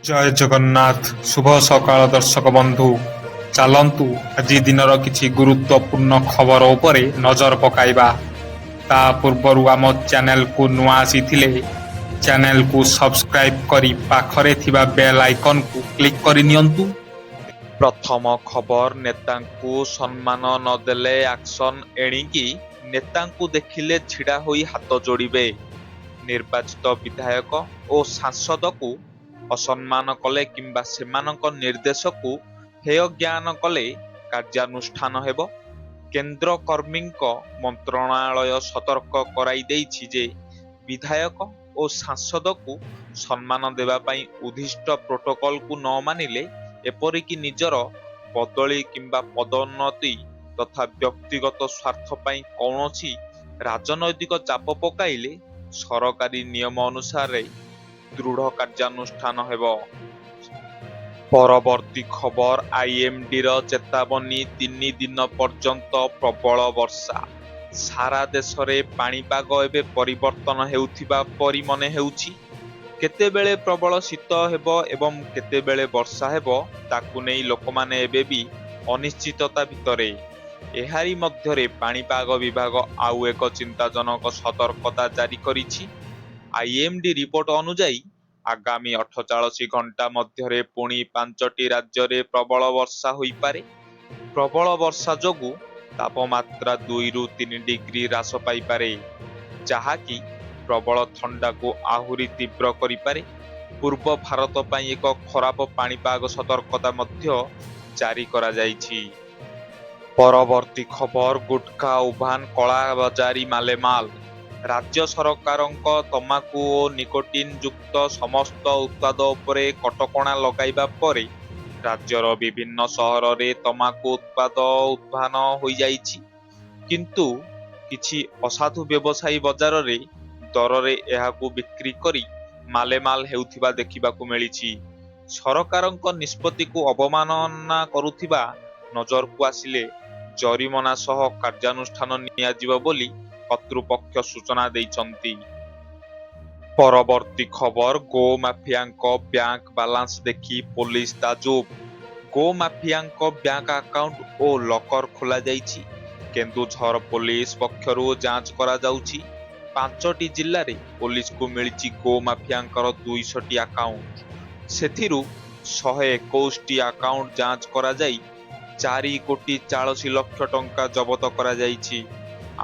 ଜୟ ଜଗନ୍ନାଥ। ଶୁଭ ସକାଳ ଦର୍ଶକ ବନ୍ଧୁ। ଚାଲନ୍ତୁ ଆଜି ଦିନର କିଛି ଗୁରୁତ୍ୱପୂର୍ଣ୍ଣ ଖବର ଉପରେ ନଜର ପକାଇବା। ତା ପୂର୍ବରୁ ଆମ ଚ୍ୟାନେଲକୁ ନୂଆ ଆସିଥିଲେ ଚ୍ୟାନେଲକୁ ସବସ୍କ୍ରାଇବ୍ କରି ପାଖରେ ଥିବା ବେଲ୍ ଆଇକନକୁ କ୍ଲିକ୍ କରି ନିଅନ୍ତୁ। ପ୍ରଥମ ଖବର, ନେତାଙ୍କୁ ସମ୍ମାନ ନ ଦେଲେ ଆକ୍ସନ ଏଣିକି ନେତାଙ୍କୁ ଦେଖିଲେ ଛିଡ଼ା ହୋଇ ହାତ ଯୋଡ଼ିବେ। ନିର୍ବାଚିତ ବିଧାୟକ ଓ ସାଂସଦକୁ ଅସମ୍ମାନ କଲେ କିମ୍ବା ସେମାନଙ୍କ ନିର୍ଦ୍ଦେଶକୁ ହେୟ ଜ୍ଞାନ କଲେ କାର୍ଯ୍ୟାନୁଷ୍ଠାନ ହେବ। କେନ୍ଦ୍ର କର୍ମୀଙ୍କ ମନ୍ତ୍ରଣାଳୟ ସତର୍କ କରାଇ ଦେଇଛି ଯେ ବିଧାୟକ ଓ ସାଂସଦକୁ ସମ୍ମାନ ଦେବା ପାଇଁ ଉଦ୍ଦିଷ୍ଟ ପ୍ରୋଟୋକଲକୁ ନ ମାନିଲେ, ଏପରିକି ନିଜର ବଦଳି କିମ୍ବା ପଦୋନ୍ନତି ତଥା ବ୍ୟକ୍ତିଗତ ସ୍ୱାର୍ଥ ପାଇଁ କୌଣସି ରାଜନୈତିକ ଚାପ ପକାଇଲେ ସରକାରୀ ନିୟମ ଅନୁସାରେ ଦୃଢ଼ କାର୍ଯ୍ୟାନୁଷ୍ଠାନ ହେବ। ପରବର୍ତ୍ତୀ ଖବର, ଆଇଏମ୍ଡିର ଚେତାବନୀ 3 ଦିନ ପର୍ଯ୍ୟନ୍ତ ପ୍ରବଳ ବର୍ଷା। ସାରା ଦେଶରେ ପାଣିପାଗ ଏବେ ପରିବର୍ତ୍ତନ ହେଉଥିବା ପରି ମନେ ହେଉଛି। କେତେବେଳେ ପ୍ରବଳ ଶୀତ ହେବ ଏବଂ କେତେବେଳେ ବର୍ଷା ହେବ, ତାକୁ ନେଇ ଲୋକମାନେ ଏବେ ବି ଅନିଶ୍ଚିତତା ଭିତରେ। ଏହାରି ମଧ୍ୟରେ ପାଣିପାଗ ବିଭାଗ ଆଉ ଏକ ଚିନ୍ତାଜନକ ସତର୍କତା ଜାରି କରିଛି। ଆଇଏମ୍ଡି ରିପୋର୍ଟ ଅନୁଯାୟୀ ଆଗାମୀ 48 ଘଣ୍ଟା ମଧ୍ୟରେ ପୁଣି 5ଟି ରାଜ୍ୟରେ ପ୍ରବଳ ବର୍ଷା ହୋଇପାରେ। ପ୍ରବଳ ବର୍ଷା ଯୋଗୁଁ ତାପମାତ୍ରା 2ରୁ 3 ଡିଗ୍ରୀ ହ୍ରାସ ପାଇପାରେ, ଯାହାକି ପ୍ରବଳ ଥଣ୍ଡାକୁ ଆହୁରି ତୀବ୍ର କରିପାରେ। ପୂର୍ବ ଭାରତ ପାଇଁ ଏକ ଖରାପ ପାଣିପାଗ ସତର୍କତା ମଧ୍ୟ ଜାରି କରାଯାଇଛି। ପରବର୍ତ୍ତୀ ଖବର, ଗୁଟ୍ଖା ଉଭାନ, କଳାବଜାରୀ ମାଲେମାଲ। ରାଜ୍ୟ ସରକାରଙ୍କ ତମାଖୁ ଓ ନିକୋଟିନ୍ ଯୁକ୍ତ ସମସ୍ତ ଉତ୍ପାଦ ଉପରେ କଟକଣା ଲଗାଇବା ପରେ ରାଜ୍ୟର ବିଭିନ୍ନ ସହରରେ ତମାଖୁ ଉତ୍ପାଦ ଉଭାନ ହୋଇଯାଇଛି। କିନ୍ତୁ କିଛି ଅସାଧୁ ବ୍ୟବସାୟୀ ବଜାରରେ ଦରରେ ଏହାକୁ ବିକ୍ରି କରି ମାଲେମାଲ ହେଉଥିବା ଦେଖିବାକୁ ମିଳିଛି। ସରକାରଙ୍କ ନିଷ୍ପତ୍ତିକୁ ଅବମାନନା କରୁଥିବା ନଜରକୁ ଆସିଲେ ଜରିମାନା ସହ କାର୍ଯ୍ୟାନୁଷ୍ଠାନ ନିଆଯିବ ବୋଲି କର୍ତ୍ତୃପକ୍ଷ ସୂଚନା ଦେଇଛନ୍ତି। ପରବର୍ତ୍ତୀ ଖବର, ଗୋ ମାଫିଆଙ୍କ ବ୍ୟାଙ୍କ ବାଲାନ୍ସ ଦେଖି ପୋଲିସ ତାଜୁବ। ଗୋ ମାଫିଆଙ୍କ ବ୍ୟାଙ୍କ ଆକାଉଣ୍ଟ ଓ ଲକର ଖୋଲାଯାଇଛି। କେନ୍ଦୁଝର ପୋଲିସ ପକ୍ଷରୁ ଯାଞ୍ଚ କରାଯାଉଛି। 5ଟି ଜିଲ୍ଲାରେ ପୋଲିସକୁ ମିଳିଛି ଗୋ ମାଫିଆଙ୍କର 200ଟି ଆକାଉଣ୍ଟ। ସେଥିରୁ 121ଟି ଆକାଉଣ୍ଟ ଯାଞ୍ଚ କରାଯାଇ 4,40,00,00,000 ଟଙ୍କା ଜବତ କରାଯାଇଛି।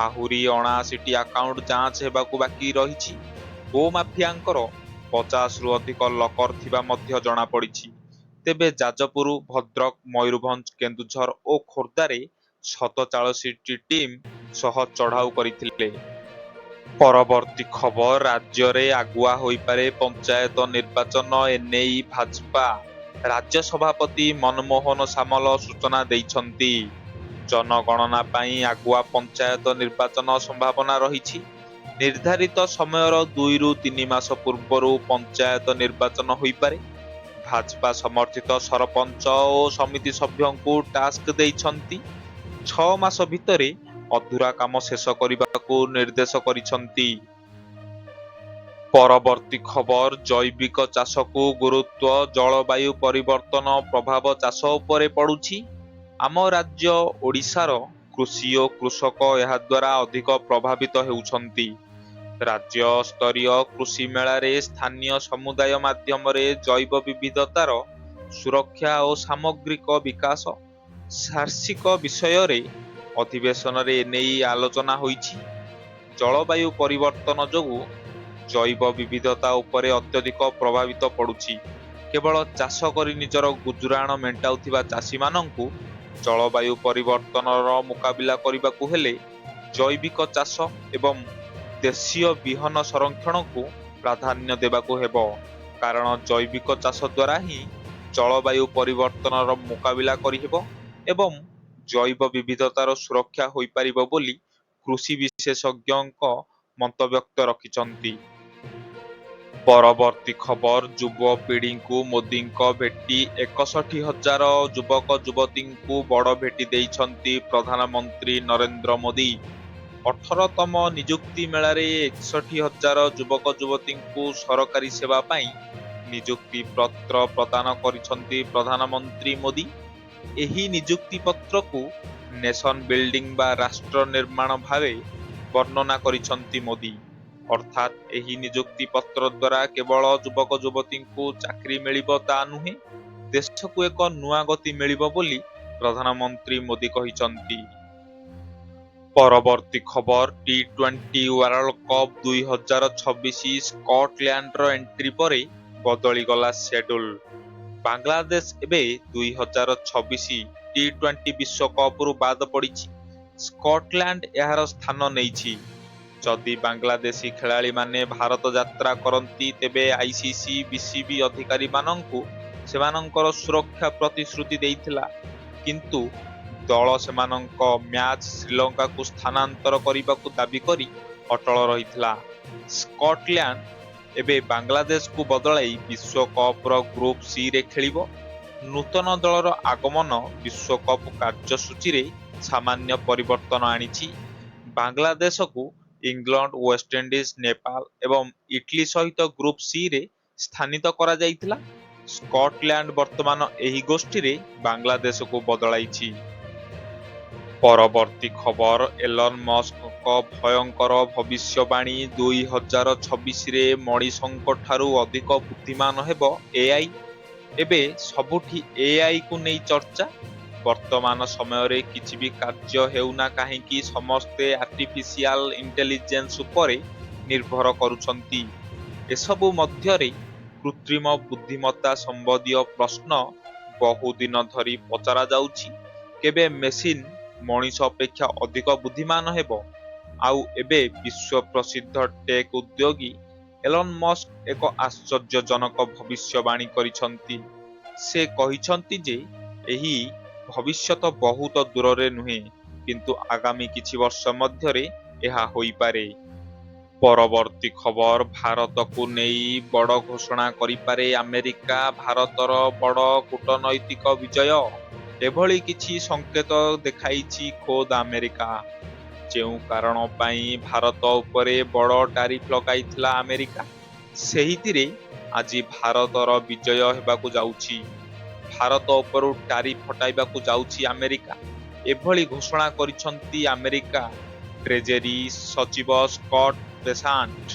ଆହୁରି 79ଟି ଆକାଉଣ୍ଟ ଯାଞ୍ଚ ହେବାକୁ ବାକି ରହିଛି। ଗୋ ମାଫିଆଙ୍କର 50ରୁ ଅଧିକ ଲକର ଥିବା ମଧ୍ୟ ଜଣାପଡ଼ିଛି। ତେବେ ଯାଜପୁର, ଭଦ୍ରକ, ମୟୂରଭଞ୍ଜ, କେନ୍ଦୁଝର ଓ ଖୋର୍ଦ୍ଧାରେ 47ଟି ଟିମ୍ ସହ ଚଢ଼ାଉ କରିଥିଲେ। ପରବର୍ତ୍ତୀ ଖବର, ରାଜ୍ୟରେ ଆଗୁଆ ହୋଇପାରେ ପଞ୍ଚାୟତ ନିର୍ବାଚନ, ଏନେଇ ଭାଜପା ରାଜ୍ୟ ସଭାପତି ମନମୋହନ ସାମଲ ସୂଚନା ଦେଇଛନ୍ତି। ଜନଗଣନା ପାଇଁ ଆଗୁଆ ପଞ୍ଚାୟତ ନିର୍ବାଚନ ସମ୍ଭାବନା ରହିଛି। ନିର୍ଦ୍ଧାରିତ ସମୟର 2ରୁ 3 ମାସ ପୂର୍ବରୁ ପଞ୍ଚାୟତ ନିର୍ବାଚନ ହୋଇପାରେ। ଭାଜପା ସମର୍ଥିତ ସରପଞ୍ଚ ଓ ସମିତି ସଭ୍ୟଙ୍କୁ ଟାସ୍କ ଦେଇଛନ୍ତି। 6 ମାସ ଭିତରେ ଅଧୁରା କାମ ଶେଷ କରିବାକୁ ନିର୍ଦ୍ଦେଶ କରିଛନ୍ତି। ପରବର୍ତ୍ତୀ ଖବର, ଜୈବିକ ଚାଷକୁ ଗୁରୁତ୍ୱ, ଜଳବାୟୁ ପରିବର୍ତ୍ତନ ପ୍ରଭାବ ଚାଷ ଉପରେ ପଡୁଛି। ଆମ ରାଜ୍ୟ ଓଡ଼ିଶାର କୃଷି ଓ କୃଷକ ଏହାଦ୍ୱାରା ଅଧିକ ପ୍ରଭାବିତ ହେଉଛନ୍ତି। ରାଜ୍ୟ ସ୍ତରୀୟ କୃଷି ମେଳାରେ ସ୍ଥାନୀୟ ସମୁଦାୟ ମାଧ୍ୟମରେ ଜୈବ ବିବିଧତାର ସୁରକ୍ଷା ଓ ସାମଗ୍ରିକ ବିକାଶ ଶୀର୍ଷକ ବିଷୟରେ ଅଧିବେଶନରେ ଏନେଇ ଆଲୋଚନା ହୋଇଛି। ଜଳବାୟୁ ପରିବର୍ତ୍ତନ ଯୋଗୁଁ ଜୈବ ବିବିଧତା ଉପରେ ଅତ୍ୟଧିକ ପ୍ରଭାବିତ ପଡୁଛି। କେବଳ ଚାଷ କରି ନିଜର ଗୁଜୁରାଣ ମେଣ୍ଟାଉଥିବା ଚାଷୀମାନଙ୍କୁ ଜଳବାୟୁ ପରିବର୍ତ୍ତନର ମୁକାବିଲା କରିବାକୁ ହେଲେ ଜୈବିକ ଚାଷ ଏବଂ ଦେଶୀୟ ବିହନ ସଂରକ୍ଷଣକୁ ପ୍ରାଧାନ୍ୟ ଦେବାକୁ ହେବ। କାରଣ ଜୈବିକ ଚାଷ ଦ୍ୱାରା ହିଁ ଜଳବାୟୁ ପରିବର୍ତ୍ତନର ମୁକାବିଲା କରିହେବ ଏବଂ ଜୈବ ବିବିଧତାର ସୁରକ୍ଷା ହୋଇପାରିବ ବୋଲି କୃଷି ବିଶେଷଜ୍ଞଙ୍କ ମତବ୍ୟକ୍ତ ରଖିଛନ୍ତି। ପରବର୍ତ୍ତୀ ଖବର, ଯୁବପିଢ଼ିଙ୍କୁ ମୋଦିଙ୍କ ଭେଟି 61,000 ଯୁବକ ଯୁବତୀଙ୍କୁ ବଡ଼ ଭେଟି ଦେଇଛନ୍ତି ପ୍ରଧାନମନ୍ତ୍ରୀ ନରେନ୍ଦ୍ର ମୋଦି। 18ତମ ନିଯୁକ୍ତି ମେଳାରେ 61,000 ଯୁବକ ଯୁବତୀଙ୍କୁ ସରକାରୀ ସେବା ପାଇଁ ନିଯୁକ୍ତି ପତ୍ର ପ୍ରଦାନ କରିଛନ୍ତି ପ୍ରଧାନମନ୍ତ୍ରୀ ମୋଦି। ଏହି ନିଯୁକ୍ତି ପତ୍ରକୁ ନେସନ ବିଲ୍ଡିଂ ବା ରାଷ୍ଟ୍ର ନିର୍ମାଣ ଭାବେ ବର୍ଣ୍ଣନା କରିଛନ୍ତି ମୋଦି। ଅର୍ଥାତ୍ ଏହି ନିଯୁକ୍ତି ପତ୍ର ଦ୍ୱାରା କେବଳ ଯୁବକ ଯୁବତୀଙ୍କୁ ଚାକିରି ମିଳିବ ତା ନୁହେଁ, ଦେଶକୁ ଏକ ନୂଆ ଗତି ମିଳିବ ବୋଲି ପ୍ରଧାନମନ୍ତ୍ରୀ ମୋଦି କହିଛନ୍ତି। ପରବର୍ତ୍ତୀ ଖବର, ଟି-20 ୱାର୍ଲଡ କପ୍ 2026 ସ୍କଟଲ୍ୟାଣ୍ଡର ଏଣ୍ଟ୍ରି ପରେ ବଦଳିଗଲା ସେଡ୍ୟୁଲ୍। ବାଂଲାଦେଶ ଏବେ 2026 ଟି-20 ବିଶ୍ୱକପରୁ ବାଦ ପଡ଼ିଛି। ସ୍କଟଲ୍ୟାଣ୍ଡ ଏହାର ସ୍ଥାନ ନେଇଛି। ଯଦି ବାଂଲାଦେଶୀ ଖେଳାଳିମାନେ ଭାରତ ଯାତ୍ରା କରନ୍ତି ତେବେ ଆଇସିସି ବିସିବି ଅଧିକାରୀମାନଙ୍କୁ ସେମାନଙ୍କର ସୁରକ୍ଷା ପ୍ରତିଶ୍ରୁତି ଦେଇଥିଲା, କିନ୍ତୁ ଦଳ ସେମାନଙ୍କ ମ୍ୟାଚ୍ ଶ୍ରୀଲଙ୍କାକୁ ସ୍ଥାନାନ୍ତର କରିବାକୁ ଦାବି କରି ଅଟଳ ରହିଥିଲା। ସ୍କଟଲ୍ୟାଣ୍ଡ ଏବେ ବାଂଲାଦେଶକୁ ବଦଳାଇ ବିଶ୍ୱକପର ଗ୍ରୁପ୍ ସିରେ ଖେଳିବ। ନୂତନ ଦଳର ଆଗମନ ବିଶ୍ୱକପ୍ କାର୍ଯ୍ୟସୂଚୀରେ ସାମାନ୍ୟ ପରିବର୍ତ୍ତନ ଆଣିଛି। ବାଂଲାଦେଶକୁ ଇଂଲଣ୍ଡ, ୱେଷ୍ଟଇଣ୍ଡିଜ, ନେପାଳ ଏବଂ ଇଟାଲୀ ସହିତ ଗ୍ରୁପ୍ ସିରେ ସ୍ଥାନିତ କରାଯାଇଥିଲା। ସ୍କଟଲ୍ୟାଣ୍ଡ ବର୍ତ୍ତମାନ ଏହି ଗୋଷ୍ଠୀରେ ବାଂଲାଦେଶକୁ ବଦଳାଇଛି। ପରବର୍ତ୍ତୀ ଖବର, ଏଲନ୍ ମସ୍କଙ୍କ ଭୟଙ୍କର ଭବିଷ୍ୟବାଣୀ 2026ରେ ମଣିଷଙ୍କଠାରୁ ଅଧିକ ବୁଦ୍ଧିମାନ ହେବ ଏଆଇ। ଏବେ ସବୁଠି ଏଆଇକୁ ନେଇ ଚର୍ଚ୍ଚା। ବର୍ତ୍ତମାନ ସମୟରେ କିଛି ବି କାର୍ଯ୍ୟ ହେଉନା କାହିଁକି ସମସ୍ତେ ଆର୍ଟିଫିସିଆଲ ଇଣ୍ଟେଲିଜେନ୍ସ ଉପରେ ନିର୍ଭର କରୁଛନ୍ତି। ଏସବୁ ମଧ୍ୟରେ କୃତ୍ରିମ ବୁଦ୍ଧିମତ୍ତା ସମ୍ବନ୍ଧୀୟ ପ୍ରଶ୍ନ ବହୁଦିନ ଧରି ପଚରାଯାଉଛି। କେବେ ମେସିନ୍ ମଣିଷ ଅପେକ୍ଷା ଅଧିକ ବୁଦ୍ଧିମାନ ହେବ? ଆଉ ଏବେ ବିଶ୍ୱ ପ୍ରସିଦ୍ଧ ଟେକ୍ ଉଦ୍ୟୋଗୀ ଏଲନ୍ ମସ୍କ ଏକ ଆଶ୍ଚର୍ଯ୍ୟଜନକ ଭବିଷ୍ୟବାଣୀ କରିଛନ୍ତି। ସେ କହିଛନ୍ତି ଯେ ଏହି ଭବିଷ୍ୟତ ବହୁତ ଦୂରରେ ନୁହେଁ, କିନ୍ତୁ ଆଗାମୀ କିଛି ବର୍ଷ ମଧ୍ୟରେ ଏହା ହୋଇପାରେ। ପରବର୍ତ୍ତୀ ଖବର, ଭାରତକୁ ନେଇ ବଡ଼ ଘୋଷଣା କରିପାରେ ଆମେରିକା, ଭାରତର ବଡ଼ କୂଟନୈତିକ ବିଜୟ। ଏଭଳି କିଛି ସଂକେତ ଦେଖାଇଛି ଖୋଦ୍ ଆମେରିକା। ଯେଉଁ କାରଣ ପାଇଁ ଭାରତ ଉପରେ ବଡ଼ ଟାରିଫ୍ ଲଗାଇଥିଲା ଆମେରିକା, ସେହିଥିରେ ଆଜି ଭାରତର ବିଜୟ ହେବାକୁ ଯାଉଛି। ଭାରତ ଉପରୁ ଟାରିଫ୍ ହଟାଇବାକୁ ଯାଉଛି ଆମେରିକା। ଏଭଳି ଘୋଷଣା କରିଛନ୍ତି ଆମେରିକା ଟ୍ରେଜେରୀ ସଚିବ ସ୍କଟ୍ ବେସାଣ୍ଟ।